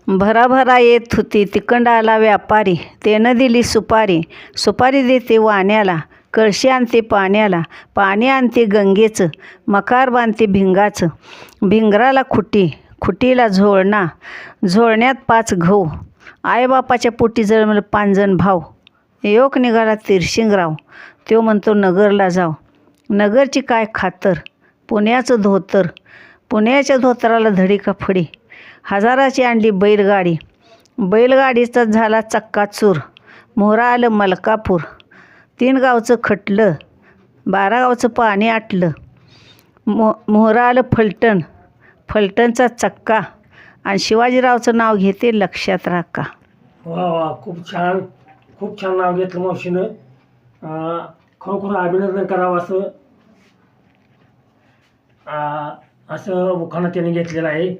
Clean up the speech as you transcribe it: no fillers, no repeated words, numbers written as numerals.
भराभरा येत होती तिकंड आला व्यापारी, त्यानं दिली सुपारी, सुपारी देते वाण्याला, कळशी आणते पाण्याला, पाणी आणते गंगेचं, मकार बांधते भिंगाचं, भिंगराला खुटी, खुटीला झोळणा, झोळण्यात 5 गहू, आईबापाच्या पोटी जळमलं 5 जण भाव. योग निघाला तिरशिंगराव, त्यो म्हणतो नगरला जाव, नगरची काय खातर, पुण्याचं धोतर, पुण्याच्या धोतराला धडी का फडी, हजाराची आणली बैलगाडी, बैलगाडीचा झाला चक्काचूर, मोहरा आलं मलकापूर, 3 गावचं खटलं, 12 गावचं पाणी आटलं, मोहरा आलं फलटण, फलटणचा चक्का, आणि शिवाजीरावचं नाव घेते लक्षात राखा. वा वा, खूप छान नाव घेतलं मावशीनं. खरोखर अभिनंदन करावं असं उखाणा त्याने घेतलेलं आहे.